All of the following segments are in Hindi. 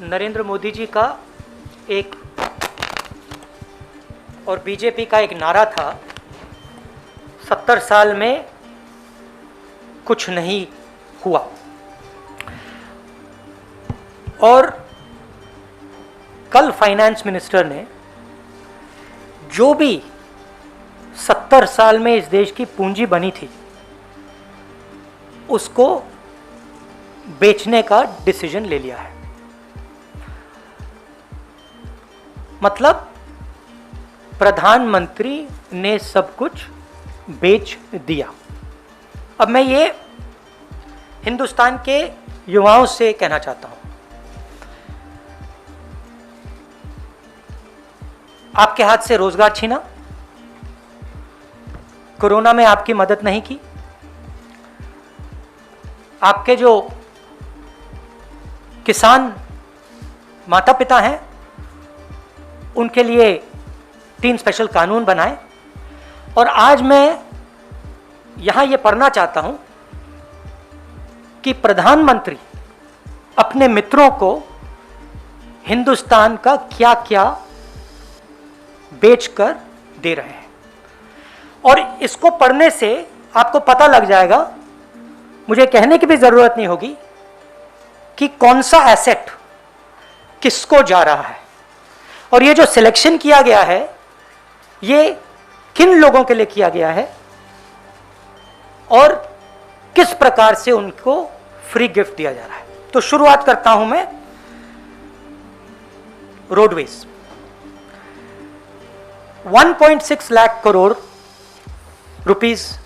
नरेंद्र मोदी जी का एक और बीजेपी का एक नारा था, 70 साल में कुछ नहीं हुआ। और कल फाइनेंस मिनिस्टर ने जो भी 70 साल में इस देश की पूंजी बनी थी उसको बेचने का डिसीजन ले लिया है। मतलब प्रधानमंत्री ने सब कुछ बेच दिया। अब मैं ये हिंदुस्तान के युवाओं से कहना चाहता हूं, आपके हाथ से रोजगार छीना, कोरोना में आपकी मदद नहीं की, आपके जो किसान माता पिता हैं उनके लिए 3 स्पेशल कानून बनाए। और आज मैं यहां यह पढ़ना चाहता हूं कि प्रधानमंत्री अपने मित्रों को हिंदुस्तान का क्या क्या बेचकर दे रहे हैं। और इसको पढ़ने से आपको पता लग जाएगा, मुझे कहने की भी जरूरत नहीं होगी कि कौन सा एसेट किसको जा रहा है। और ये जो सिलेक्शन किया गया है ये किन लोगों के लिए किया गया है और किस प्रकार से उनको फ्री गिफ्ट दिया जा रहा है। तो शुरुआत करता हूं मैं रोडवेज। 1.6 लाख करोड़ रुपीस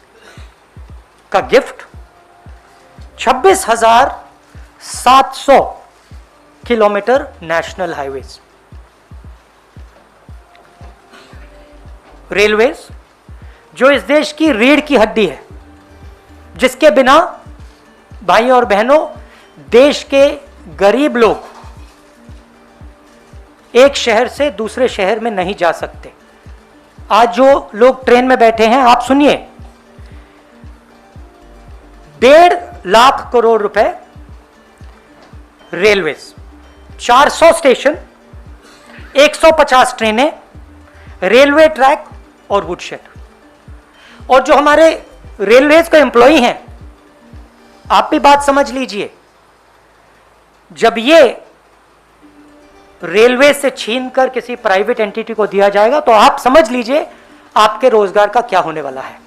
का gift, 26,700 kilometre national highways. Railways जो इस देश की रीढ़ की हड्डी है, जिसके बिना भाइयों और बहनों देश के गरीब लोग एक शहर से दूसरे शहर में नहीं जा सकते। आज जो लोग ट्रेन में बैठे हैं, आप सुनिए, 1.5 लाख करोड़ रुपए रेलवेज, 400 स्टेशन, 150 ट्रेनें, रेलवे ट्रैक और वुडशेड। और जो हमारे रेलवेज का एम्प्लॉई हैं, आप भी बात समझ लीजिए, जब ये रेलवे से छीनकर किसी प्राइवेट एंटिटी को दिया जाएगा तो आप समझ लीजिए आपके रोजगार का क्या होने वाला है।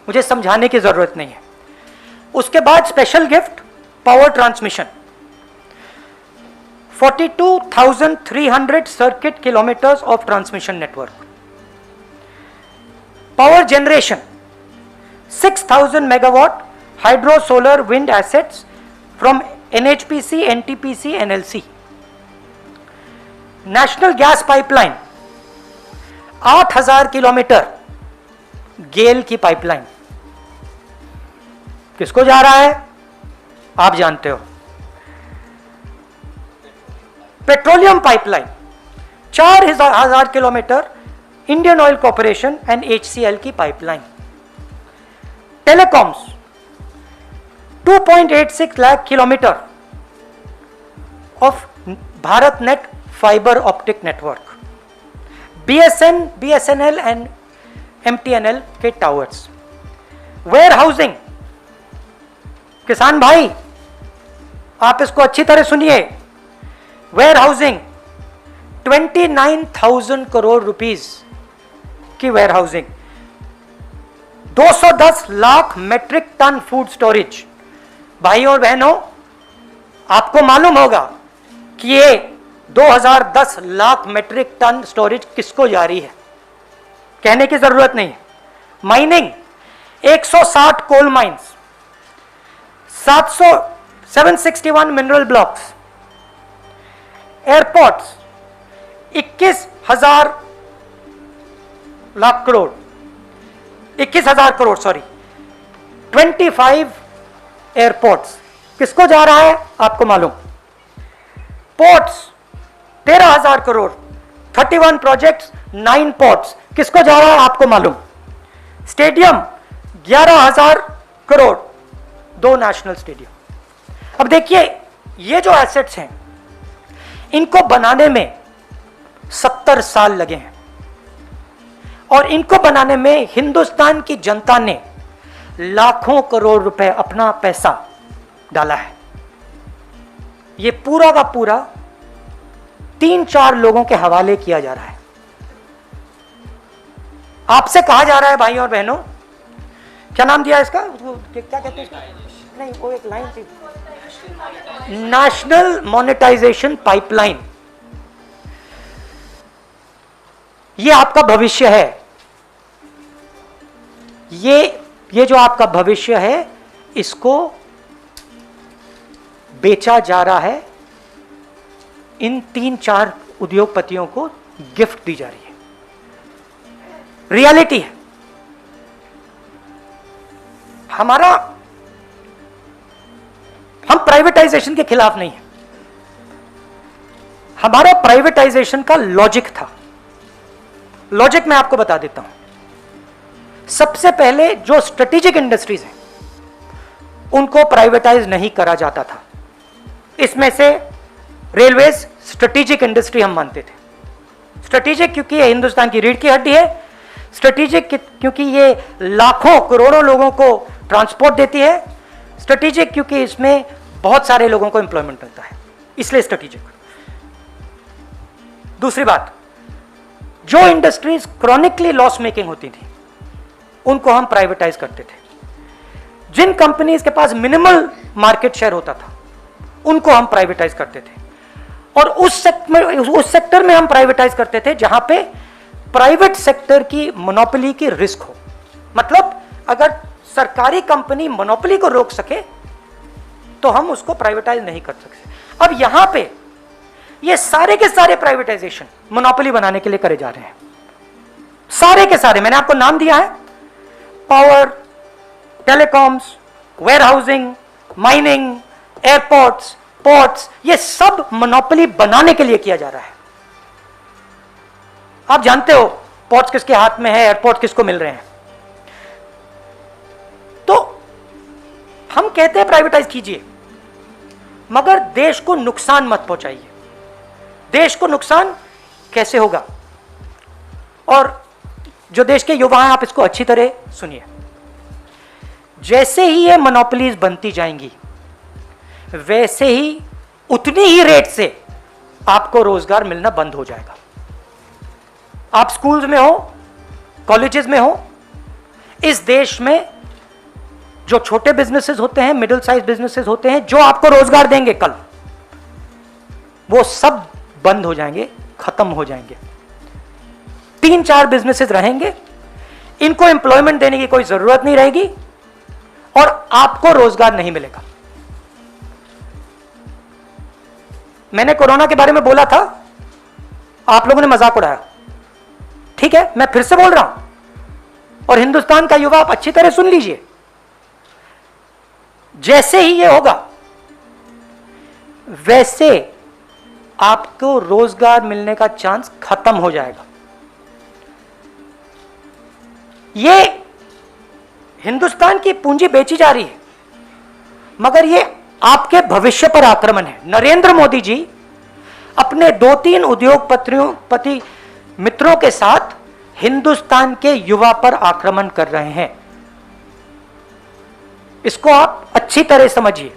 मुझे समझाने की जरूरत नहीं है। उसके बाद special gift power transmission, 42,300 circuit kilometres of transmission network. Power generation, 6,000 megawatt hydro solar wind assets from NHPC, NTPC, NLC. National gas pipeline, 8,000 kilometre GAIL की पाइपलाइन। किसको जा रहा है आप जानते हो। Petroleum pipeline, 4,000 kilometre Indian oil corporation and HCL की pipeline. Telecoms, 2.86 lakh kilometre of Bharat net fibre optic network. BSNL and MTNL के टावर्स। वेयर हाउसिंग, किसान भाई आप इसको अच्छी तरह सुनिए, वेयर हाउसिंग 29,000 करोड़ रुपीस की warehousing. 210 lakh metric tonne food storage. भाइयों और बहनों, आपको मालूम होगा कि ये 2010 लाख मेट्रिक टन स्टोरेज किसको जारी है, कहने की जरूरत नहीं। Mining, 160 coal mines, 761 mineral blocks. Airports, 21,000 crore, 25 airports. किसको जा रहा है आपको मालूम। Ports, 13,000 crore, 31 projects, 9 ports. किसको जा रहा है आपको मालूम। Stadium, 11,000 crore, 2 national stadium. अब देखिए, ये जो एसेट्स हैं इनको बनाने में 70 साल लगे हैं, और इनको बनाने में हिंदुस्तान की जनता ने लाखों करोड़ रुपए अपना पैसा डाला है। ये पूरा का पूरा 3-4 लोगों के हवाले किया जा रहा है। आपसे कहा जा रहा है भाई और बहनों, क्या नाम दिया इसका, क्या कहते हैं इसका? नहीं, वो एक लाइन थी, नेशनल मोनेटाइजेशन पाइपलाइन। ये आपका भविष्य है, ये जो आपका भविष्य है इसको बेचा जा रहा है, इन 3-4 उद्योगपतियों को गिफ्ट दी जा रही है। रियलिटी है। हम प्राइवेटाइजेशन के खिलाफ नहीं है, हमारा प्राइवेटाइजेशन का लॉजिक था। लॉजिक मैं आपको बता देता हूं। सबसे पहले जो स्ट्रेटेजिक इंडस्ट्रीज हैं उनको प्राइवेटाइज नहीं करा जाता था। इसमें से रेलवेज स्ट्रेटेजिक इंडस्ट्री हम मानते थे। स्ट्रेटेजिक क्योंकि ये हिंदुस्तान की रीढ़ की हड्डी है, स्ट्रेटेजिक क्योंकि ये लाखों करोड़ों लोगों को ट्रांसपोर्ट देती है, स्ट्रेटेजिक क्योंकि इसमें बहुत सारे लोगों को एम्प्लॉयमेंट मिलता है, इसलिए स्ट्रेटेजिक। दूसरी बात, जो इंडस्ट्रीज क्रॉनिकली लॉस मेकिंग होती थी उनको हम प्राइवेटाइज करते थे। जिन कंपनीज के पास मिनिमल मार्केट शेयर होता था उनको हम प्राइवेटाइज करते थे, और उस सेक्टर में हम प्राइवेटाइज करते थे जहां पे प्राइवेट सेक्टर की मोनोपोली की रिस्क हो। मतलब अगर सरकारी कंपनी मोनोपोली को रोक सके तो हम उसको प्राइवेटाइज नहीं कर सकते। अब यहां पे ये सारे के सारे प्राइवेटाइजेशन मोनोपोली बनाने के लिए करे जा रहे हैं, सारे के सारे। मैंने आपको नाम दिया है, power, telecoms, warehousing, mining, airports, ports, ये सब मोनोपोली बनाने के लिए किया जा रहा है। आप जानते हो पोर्ट्स किसके हाथ में है, एयरपोर्ट किसको मिल रहे हैं। तो हम कहते हैं प्राइवेटाइज कीजिए, मगर देश को नुकसान मत पहुंचाइए। देश को नुकसान कैसे होगा? और जो देश के युवा हैं, आप इसको अच्छी तरह सुनिए। जैसे ही ये मोनोपोलीज बनती जाएंगी वैसे ही उतनी ही रेट से आपको रोजगार मिलना बंद हो जाएगा। आप स्कूल्स में हो, कॉलेजेस में हो, इस देश में जो छोटे बिजनेसेस होते हैं, मिडिल साइज बिजनेसेस होते हैं, जो आपको रोजगार देंगे कल, वो सब बंद हो जाएंगे, खत्म हो जाएंगे। 3-4 बिजनेसेस रहेंगे, इनको एम्प्लॉयमेंट देने की कोई जरूरत नहीं रहेगी और आपको रोजगार नहीं मिलेगा। मैंने कोरोना के बारे में बोला था, आप लोगों ने मजाक उड़ाया, ठीक है, मैं फिर से बोल रहा हूं, और हिंदुस्तान का युवा आप अच्छी तरह सुन लीजिए। जैसे ही ये होगा वैसे आपको रोजगार मिलने का चांस खत्म हो जाएगा। ये हिंदुस्तान की पूंजी बेची जा रही है, मगर ये आपके भविष्य पर आक्रमण है। नरेंद्र मोदी जी अपने 2-3 उद्योगपति मित्रों के साथ हिंदुस्तान के युवा पर आक्रमण कर रहे हैं। इसको आप अच्छी तरह समझिए।